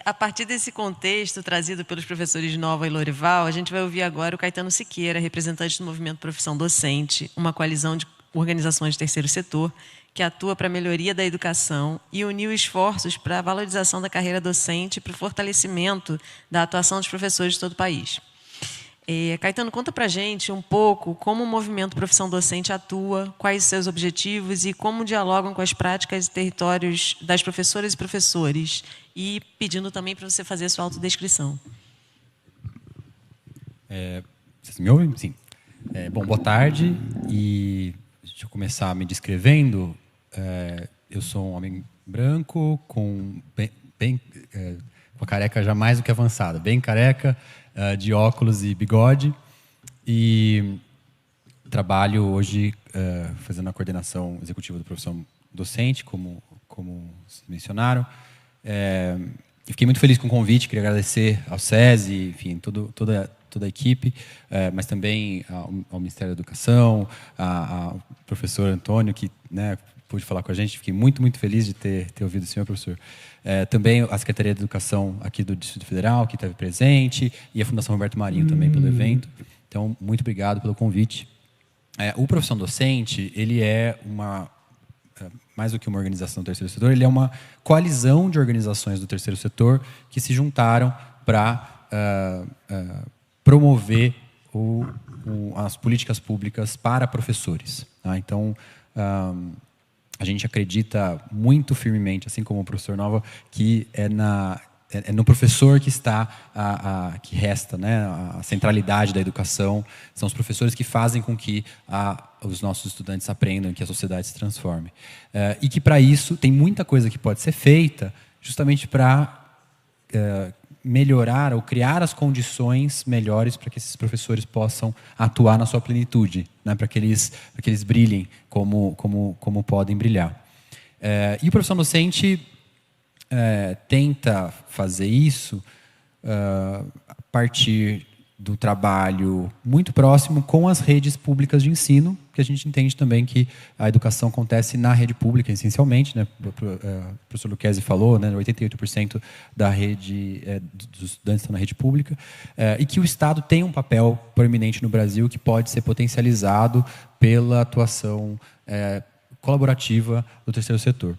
A partir desse contexto trazido pelos professores Nova e Lorival, a gente vai ouvir agora o Caetano Siqueira, representante do Movimento Profissão Docente, uma coalizão de organizações do terceiro setor que atua para a melhoria da educação e uniu esforços para a valorização da carreira docente e para o fortalecimento da atuação dos professores de todo o país. Caetano, conta para a gente um pouco como o Movimento Profissão Docente atua, quais os seus objetivos e como dialogam com as práticas e territórios das professoras e professores. E pedindo também para você fazer a sua autodescrição. Vocês me ouvem? Sim. Bom, boa tarde. E deixa eu começar me descrevendo. Eu sou um homem branco, com a careca já mais do que avançada, bem careca, de óculos e bigode. E trabalho hoje fazendo a coordenação executiva da profissão docente, como vocês mencionaram. E fiquei muito feliz com o convite, queria agradecer ao SESI, enfim, toda a equipe, mas também ao Ministério da Educação, ao professor Antônio, que, né, pôde falar com a gente. Fiquei muito, muito feliz de ter ouvido o senhor, professor. Também a Secretaria de Educação aqui do Distrito Federal, que esteve presente, e a Fundação Roberto Marinho também pelo evento. Então, muito obrigado pelo convite. O Profissão Docente, ele é mais do que uma organização do terceiro setor, ele é uma coalizão de organizações do terceiro setor que se juntaram para promover as políticas públicas para professores. Tá? Então, a gente acredita muito firmemente, assim como o professor Nova, que é no professor que está que resta, né, a centralidade da educação. São os professores que fazem com que os nossos estudantes aprendam, que a sociedade se transforme. E que, para isso, tem muita coisa que pode ser feita justamente para melhorar ou criar as condições melhores para que esses professores possam atuar na sua plenitude, né, para que eles brilhem como podem brilhar. E o Profissão Docente tenta fazer isso a partir do trabalho muito próximo com as redes públicas de ensino, que a gente entende também que a educação acontece na rede pública, essencialmente, né? O professor Lucchesi falou, né? 88% da rede dos estudantes estão na rede pública, e que o Estado tem um papel proeminente no Brasil que pode ser potencializado pela atuação colaborativa do terceiro setor.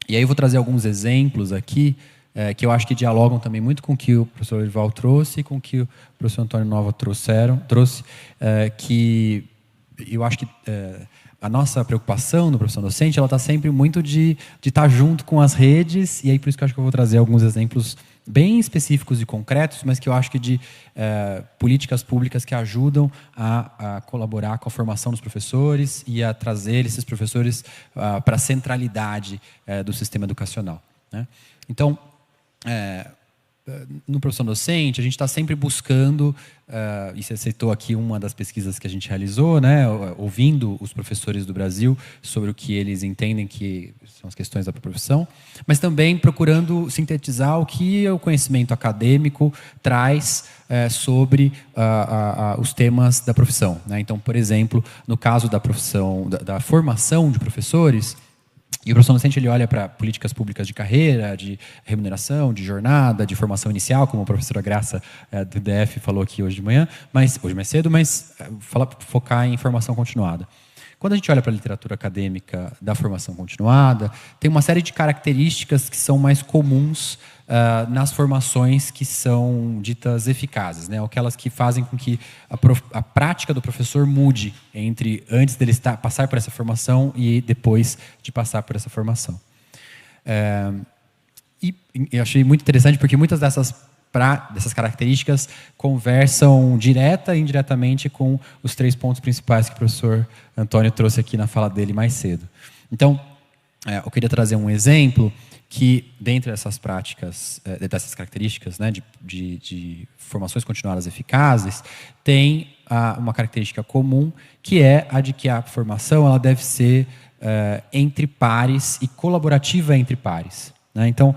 E aí eu vou trazer alguns exemplos aqui, que eu acho que dialogam também muito com o que o professor Lorival trouxe e com o que o professor Antônio Nova trouxe, que eu acho que a nossa preocupação no Profissão Docente ela está sempre muito de estar junto com as redes, e aí por isso que eu acho que eu vou trazer alguns exemplos bem específicos e concretos, mas que eu acho que de políticas públicas que ajudam a colaborar com a formação dos professores e a trazer esses professores para a centralidade do sistema educacional, né? Então, no Profissão Docente, a gente está sempre buscando, e você citou aqui uma das pesquisas que a gente realizou, né, ouvindo os professores do Brasil sobre o que eles entendem que são as questões da profissão, mas também procurando sintetizar o que o conhecimento acadêmico traz sobre os temas da profissão, né? Então, por exemplo, no caso da profissão, da formação de professores, e o Profissão Docente ele olha para políticas públicas de carreira, de remuneração, de jornada, de formação inicial, como a professora Graça do DF falou aqui hoje de manhã, hoje mais cedo, mas focar em formação continuada. Quando a gente olha para a literatura acadêmica da formação continuada, tem uma série de características que são mais comuns nas formações que são ditas eficazes, né? Aquelas que fazem com que a prática do professor mude entre antes dele passar por essa formação e depois de passar por essa formação. E eu achei muito interessante porque muitas dessas características conversam direta e indiretamente com os 3 pontos principais que o professor Antônio trouxe aqui na fala dele mais cedo. Então, eu queria trazer um exemplo que, dentre essas práticas, dessas características, né, de formações continuadas eficazes, tem uma característica comum, que é a de que a formação ela deve ser entre pares e colaborativa entre pares, né? Então,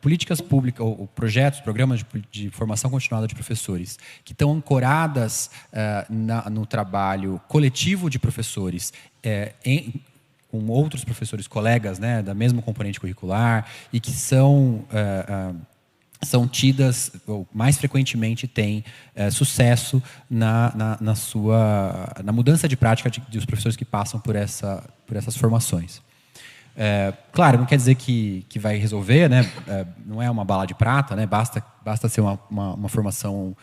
políticas públicas, ou projetos, programas de formação continuada de professores, que estão ancoradas no trabalho coletivo de professores, com outros professores colegas, né, da mesma componente curricular e que são tidas, ou mais frequentemente têm sucesso na mudança de prática dos professores que passam por essas formações. Claro, não quer dizer que vai resolver, né? Não é uma bala de prata, né? Basta ser uma formação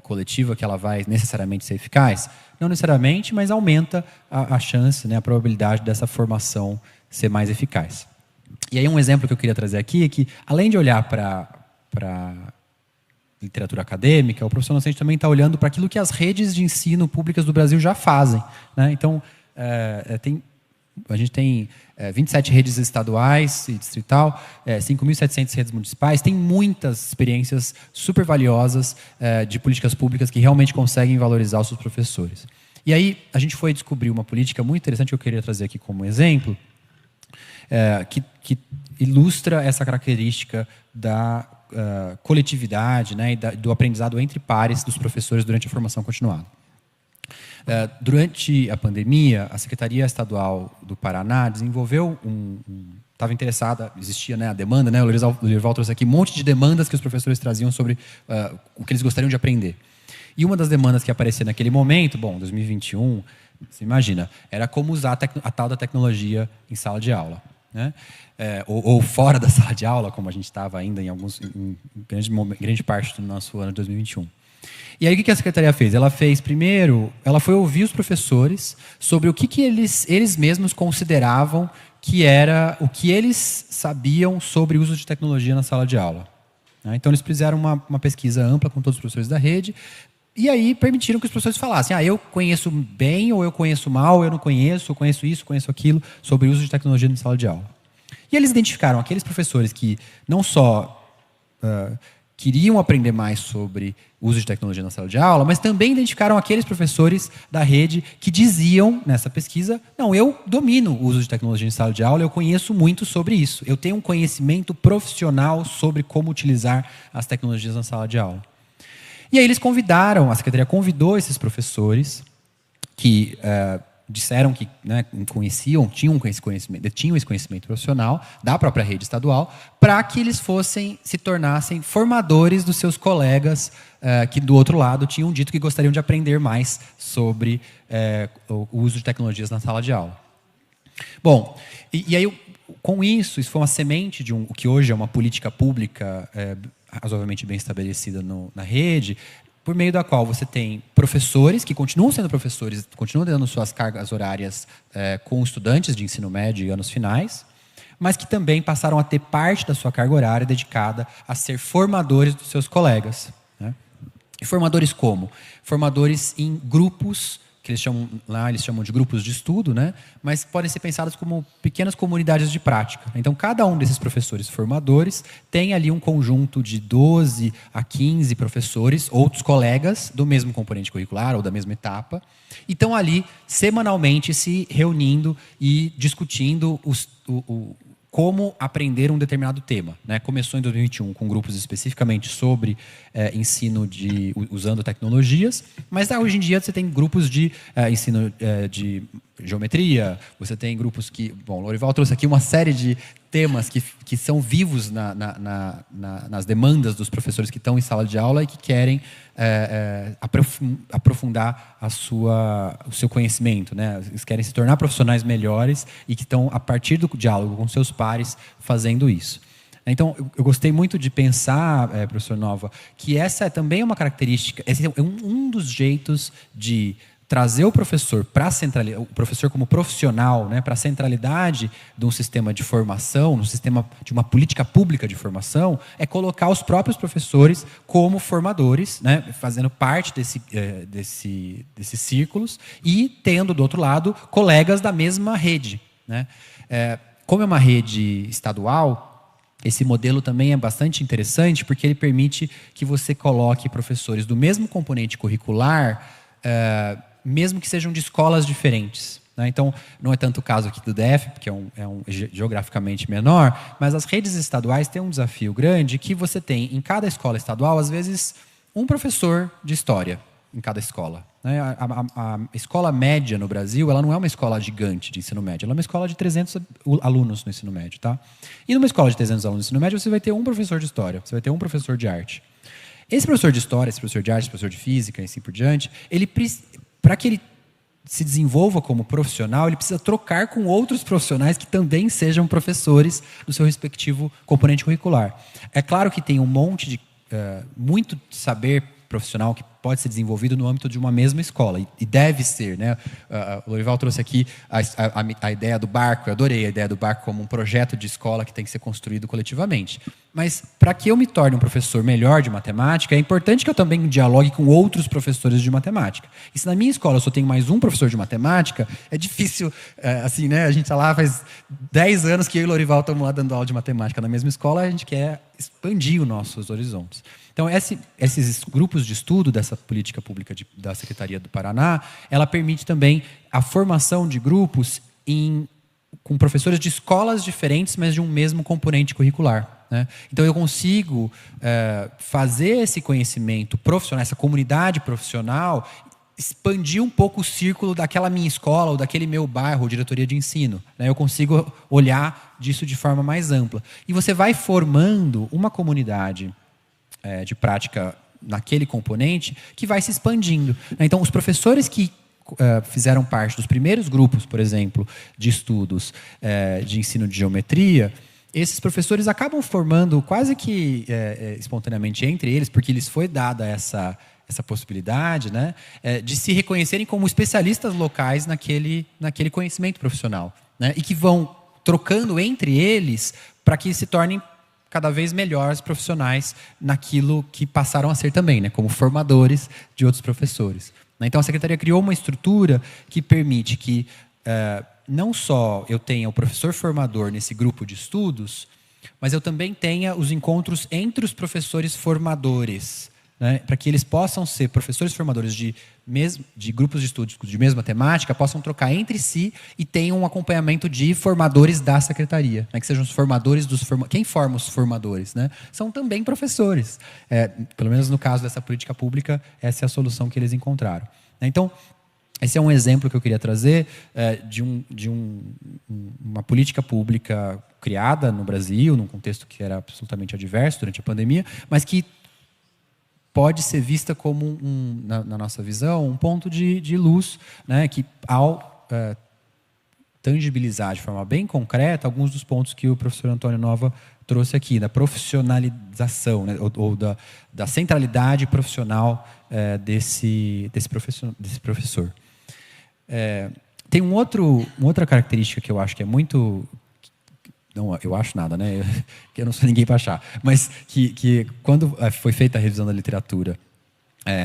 coletiva que ela vai necessariamente ser eficaz. Não necessariamente, mas aumenta a chance, né, a probabilidade dessa formação ser mais eficaz. E aí um exemplo que eu queria trazer aqui é que, além de olhar para literatura acadêmica, o professor docente também está olhando para aquilo que as redes de ensino públicas do Brasil já fazem, né? Então, a gente tem 27 redes estaduais e distrital, 5.700 redes municipais, tem muitas experiências super valiosas de políticas públicas que realmente conseguem valorizar os seus professores. E aí, a gente foi descobrir uma política muito interessante que eu queria trazer aqui como exemplo, que ilustra essa característica da coletividade, né, e do aprendizado entre pares dos professores durante a formação continuada. Durante a pandemia, a Secretaria Estadual do Paraná desenvolveu estava interessada, existia, né, a demanda, né, o Lorival trouxe aqui um monte de demandas que os professores traziam sobre o que eles gostariam de aprender. E uma das demandas que aparecia naquele momento, 2021, você imagina, era como usar a tal da tecnologia em sala de aula, né? Ou fora da sala de aula, como a gente estava ainda em grande parte do nosso ano de 2021. E aí o que a Secretaria fez? Ela foi ouvir os professores sobre o que eles mesmos consideravam que era o que eles sabiam sobre o uso de tecnologia na sala de aula. Então eles fizeram uma pesquisa ampla com todos os professores da rede e aí permitiram que os professores falassem: eu conheço bem ou eu conheço mal, eu não conheço, eu conheço isso, conheço aquilo sobre o uso de tecnologia na sala de aula. E eles identificaram aqueles professores que não só queriam aprender mais sobre o uso de tecnologia na sala de aula, mas também identificaram aqueles professores da rede que diziam, nessa pesquisa, não, eu domino o uso de tecnologia em sala de aula, eu conheço muito sobre isso, eu tenho um conhecimento profissional sobre como utilizar as tecnologias na sala de aula. E aí a Secretaria convidou esses professores que disseram que, né, tinham esse conhecimento profissional da própria rede estadual, para que eles se tornassem formadores dos seus colegas que, do outro lado, tinham dito que gostariam de aprender mais sobre o uso de tecnologias na sala de aula. Bom, e aí, com isso foi uma semente de o que hoje é uma política pública razoavelmente bem estabelecida na rede, por meio da qual você tem professores que continuam sendo professores, continuam dando suas cargas horárias com estudantes de ensino médio e anos finais, mas que também passaram a ter parte da sua carga horária dedicada a ser formadores dos seus colegas, né? E formadores como? Formadores em grupos, que eles chamam de grupos de estudo, né? Mas podem ser pensados como pequenas comunidades de prática. Então, cada um desses professores formadores tem ali um conjunto de 12 a 15 professores, outros colegas do mesmo componente curricular ou da mesma etapa, e estão ali semanalmente se reunindo e discutindo como aprender um determinado tema, né? Começou em 2021 com grupos especificamente sobre ensino usando tecnologias, mas hoje em dia você tem grupos de ensino de geometria, você tem grupos que... Bom, o Lorival trouxe aqui uma série de temas que são vivos nas demandas dos professores que estão em sala de aula e que querem aprofundar o seu conhecimento, né? Eles querem se tornar profissionais melhores e que estão, a partir do diálogo com seus pares, fazendo isso. Então, eu gostei muito de pensar, professor Nova, que essa é também uma característica, esse é um dos jeitos de trazer o professor o professor como profissional, né, para a centralidade de um sistema de formação, de uma política pública de formação, é colocar os próprios professores como formadores, né, fazendo parte desses círculos e tendo, do outro lado, colegas da mesma rede, né? Como é uma rede estadual, esse modelo também é bastante interessante porque ele permite que você coloque professores do mesmo componente curricular, mesmo que sejam de escolas diferentes, né? Então, não é tanto o caso aqui do DF, porque é um geograficamente menor, mas as redes estaduais têm um desafio grande que você tem, em cada escola estadual, às vezes, um professor de história em cada escola. Né? A escola média no Brasil, ela não é uma escola gigante de ensino médio, ela é uma escola de 300 alunos no ensino médio. Tá? E numa escola de 300 alunos no ensino médio, você vai ter um professor de história, você vai ter um professor de arte. Esse professor de história, esse professor de arte, esse professor de física e assim por diante, para que ele se desenvolva como profissional, ele precisa trocar com outros profissionais que também sejam professores do seu respectivo componente curricular. É claro que tem um monte de muito saber profissional que pode ser desenvolvido no âmbito de uma mesma escola, e deve ser. Né? O Lorival trouxe aqui a ideia do barco, eu adorei a ideia do barco como um projeto de escola que tem que ser construído coletivamente. Mas, para que eu me torne um professor melhor de matemática, é importante que eu também dialogue com outros professores de matemática. E se na minha escola eu só tenho mais um professor de matemática, é difícil, assim, né? A gente está lá faz 10 anos que eu e o Lorival estamos lá dando aula de matemática na mesma escola, a gente quer expandir os nossos horizontes. Então, esses grupos de estudo dessa política pública da Secretaria do Paraná, ela permite também a formação de grupos com professores de escolas diferentes, mas de um mesmo componente curricular. Né? Então, eu consigo fazer esse conhecimento profissional, essa comunidade profissional, expandir um pouco o círculo daquela minha escola ou daquele meu bairro, ou diretoria de ensino. Né? Eu consigo olhar disso de forma mais ampla. E você vai formando uma comunidade de prática naquele componente que vai se expandindo. Então, os professores que fizeram parte dos primeiros grupos, por exemplo, de estudos de ensino de geometria, esses professores acabam formando quase que espontaneamente entre eles, porque lhes foi dada essa possibilidade, né, de se reconhecerem como especialistas locais naquele conhecimento profissional. Né, e que vão trocando entre eles para que se tornem cada vez melhores profissionais naquilo que passaram a ser também, né, como formadores de outros professores. Então, a Secretaria criou uma estrutura que permite que não só eu tenha o professor formador nesse grupo de estudos, mas eu também tenha os encontros entre os professores formadores, né, para que eles possam ser professores formadores de grupos de estudos de mesma temática, possam trocar entre si e tenham um acompanhamento de formadores da secretaria, né, que sejam os formadores quem forma os formadores, né, são também professores. Pelo menos no caso dessa política pública, essa é a solução que eles encontraram. Então, esse é um exemplo que eu queria trazer de uma política pública criada no Brasil, num contexto que era absolutamente adverso durante a pandemia, mas que pode ser vista como, na nossa visão, um ponto de luz, né, que ao tangibilizar de forma bem concreta alguns dos pontos que o professor Antônio Nova trouxe aqui, da profissionalização, né, ou da centralidade profissional desse professor. Tem uma outra característica que eu acho que é muito... Não, eu acho nada, né? Eu não sou ninguém para achar. Mas que quando foi feita a revisão da literatura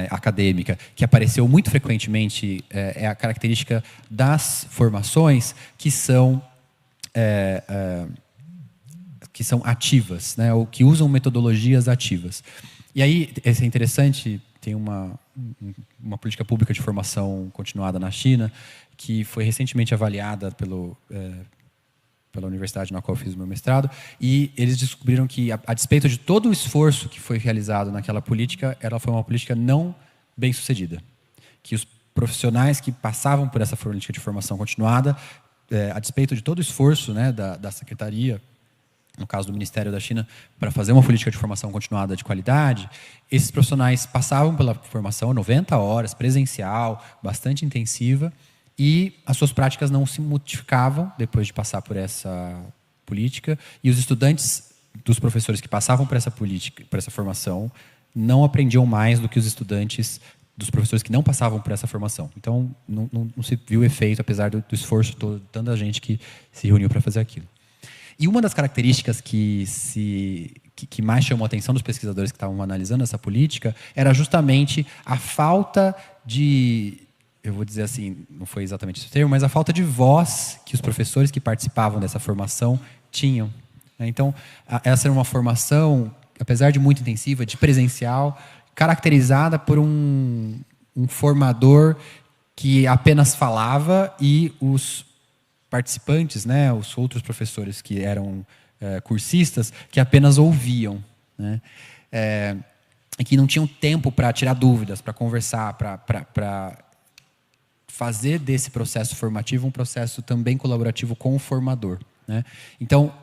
acadêmica, que apareceu muito frequentemente, é a característica das formações que são ativas, né? Ou que usam metodologias ativas. E aí, é interessante, tem uma política pública de formação continuada na China, que foi recentemente avaliada pela universidade na qual eu fiz o meu mestrado, e eles descobriram que, a despeito de todo o esforço que foi realizado naquela política, ela foi uma política não bem-sucedida. Que os profissionais que passavam por essa política de formação continuada, a despeito de todo o esforço, né, da secretaria, no caso do Ministério da China, para fazer uma política de formação continuada de qualidade, esses profissionais passavam pela formação 90 horas, presencial, bastante intensiva, e as suas práticas não se modificavam depois de passar por essa política, e os estudantes dos professores que passavam por essa política, por essa formação, não aprendiam mais do que os estudantes dos professores que não passavam por essa formação. Então, não se viu efeito, apesar do esforço todo de tanta gente que se reuniu para fazer aquilo. E uma das características que mais chamou a atenção dos pesquisadores que estavam analisando essa política era justamente a falta de... Eu vou dizer assim, não foi exatamente esse termo, mas a falta de voz que os professores que participavam dessa formação tinham. Então, essa era uma formação, apesar de muito intensiva, de presencial, caracterizada por um formador que apenas falava e os participantes, né, os outros professores que eram cursistas, que apenas ouviam. Né? e que não tinham tempo para tirar dúvidas, para conversar, para fazer desse processo formativo um processo também colaborativo com o formador, né? Então,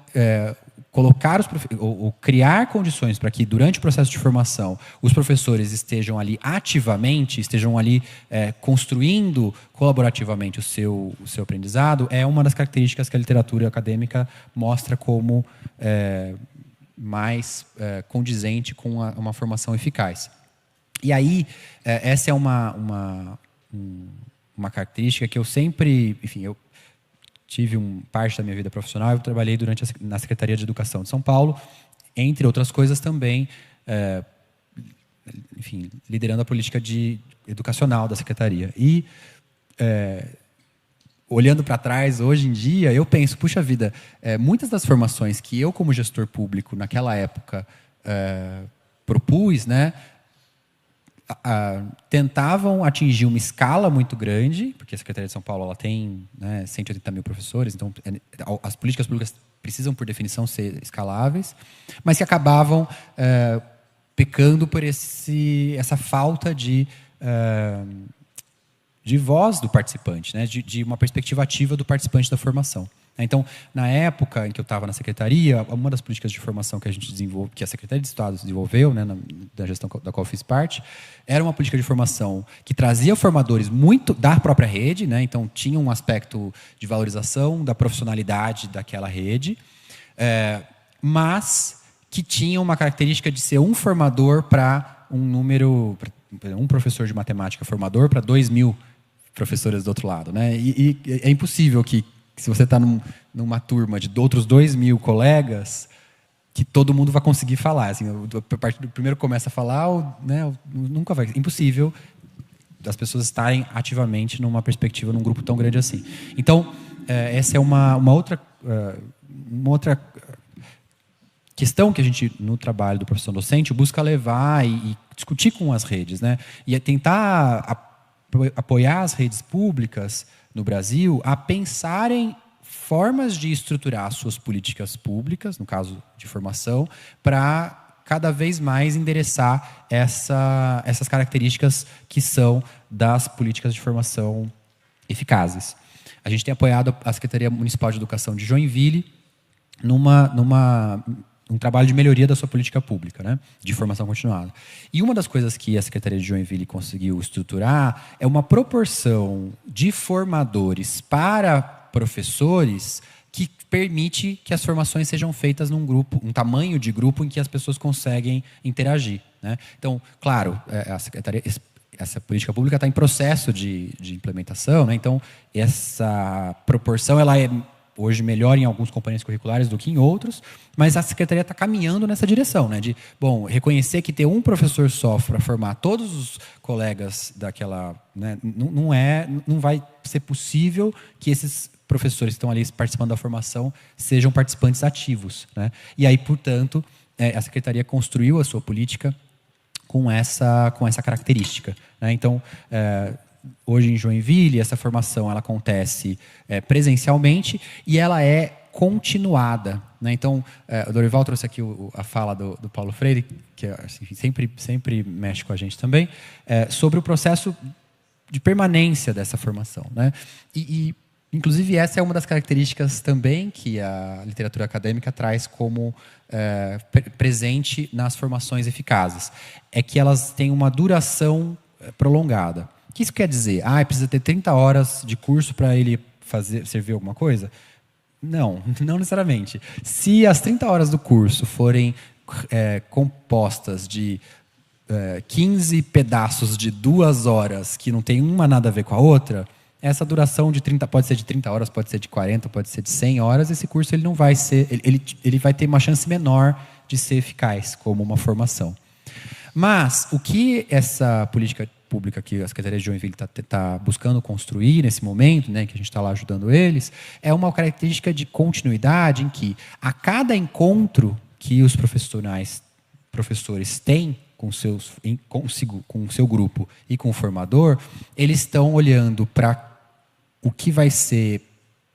colocar ou criar condições para que durante o processo de formação os professores estejam ali ativamente, estejam ali construindo colaborativamente o seu aprendizado, é uma das características que a literatura acadêmica mostra como mais condizente com uma formação eficaz. E aí, essa é uma característica que eu sempre, enfim, eu tive parte da minha vida profissional, eu trabalhei na Secretaria de Educação de São Paulo, entre outras coisas também, enfim, liderando a política educacional da Secretaria. E, olhando para trás, hoje em dia, eu penso, puxa vida, muitas das formações que eu, como gestor público, naquela época, propus, né, tentavam atingir uma escala muito grande, porque a Secretaria de São Paulo ela tem, né, 180 mil professores, então as políticas públicas precisam, por definição, ser escaláveis, mas que acabavam pecando por essa falta de voz do participante, né, de uma perspectiva ativa do participante da formação. Então, na época em que eu estava na secretaria, uma das políticas de formação que a gente desenvolveu, que a Secretaria de Estado desenvolveu, né, da gestão da qual eu fiz parte, era uma política de formação que trazia formadores muito da própria rede, né, então tinha um aspecto de valorização da profissionalidade daquela rede, mas que tinha uma característica de ser um formador para um professor de matemática formador para 2.000 professores do outro lado, né, e é impossível que se você está numa turma de outros 2.000 colegas, que todo mundo vai conseguir falar. Assim, a partir do primeiro começa a falar, né, nunca vai. Impossível das pessoas estarem ativamente numa perspectiva, num grupo tão grande assim. Então, essa é uma outra questão que a gente, no trabalho do professor docente, busca levar e discutir com as redes, né? E é tentar apoiar as redes públicas no Brasil a pensarem formas de estruturar suas políticas públicas, no caso de formação, para cada vez mais endereçar essas características que são das políticas de formação eficazes. A gente tem apoiado a Secretaria Municipal de Educação de Joinville um trabalho de melhoria da sua política pública, né, de formação continuada. E uma das coisas que a Secretaria de Joinville conseguiu estruturar é uma proporção de formadores para professores que permite que as formações sejam feitas num grupo, um tamanho de grupo em que as pessoas conseguem interagir, né? Então, claro, essa política pública está em processo de implementação, né? Então, essa proporção ela é hoje melhor em alguns componentes curriculares do que em outros, mas a Secretaria está caminhando nessa direção, né, de, reconhecer que ter um professor só para formar todos os colegas daquela, né, não vai ser possível que esses professores que estão ali participando da formação sejam participantes ativos, né? E aí, portanto, a Secretaria construiu a sua política com essa característica, né? Então, hoje em Joinville, essa formação ela acontece presencialmente e ela é continuada, né? Então, o Dorival trouxe aqui a fala do Paulo Freire, que assim, sempre mexe com a gente também, sobre o processo de permanência dessa formação, né? Inclusive, essa é uma das características também que a literatura acadêmica traz como presente nas formações eficazes. É que elas têm uma duração prolongada. O que isso quer dizer? Precisa ter 30 horas de curso para ele servir alguma coisa? Não necessariamente. Se as 30 horas do curso forem compostas de 15 pedaços de 2 horas que não tem uma nada a ver com a outra, essa duração de 30 pode ser de 30 horas, pode ser de 40, pode ser de 100 horas, esse curso ele não vai ser, ele vai ter uma chance menor de ser eficaz como uma formação. Mas o que essa política pública que a Secretaria de Joinville está buscando construir nesse momento, né, que a gente está lá ajudando eles, é uma característica de continuidade em que a cada encontro que os professores têm consigo, com o seu grupo e com o formador, eles estão olhando para o que vai ser,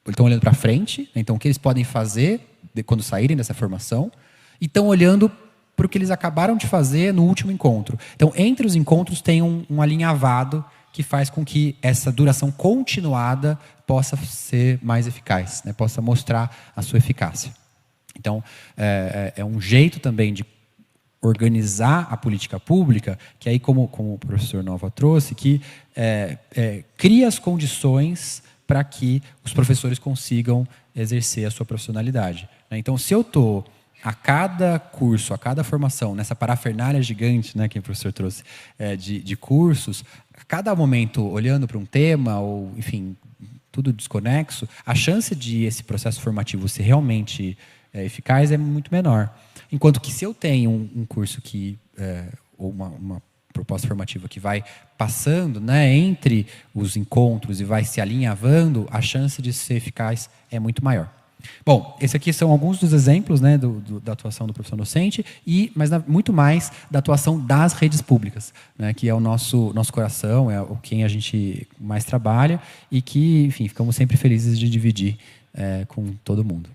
eles estão olhando para frente, né, então o que eles podem fazer quando saírem dessa formação, e estão olhando para o que eles acabaram de fazer no último encontro. Então, entre os encontros tem um alinhavado que faz com que essa duração continuada possa ser mais eficaz, né? Possa mostrar a sua eficácia. Então, é um jeito também de organizar a política pública, que aí, como o professor Nova trouxe, que cria as condições para que os professores consigam exercer a sua profissionalidade. Então, se eu estou a cada curso, a cada formação, nessa parafernália gigante, né, que o professor trouxe, de cursos, a cada momento olhando para um tema, ou, enfim, tudo desconexo, a chance de esse processo formativo ser realmente eficaz é muito menor. Enquanto que se eu tenho um curso ou uma proposta formativa que vai passando, né, entre os encontros e vai se alinhavando, a chance de ser eficaz é muito maior. Bom, esses aqui são alguns dos exemplos, né, da atuação do professor docente, mas muito mais da atuação das redes públicas, né, que é o nosso coração, é quem a gente mais trabalha e que, enfim, ficamos sempre felizes de dividir com todo mundo.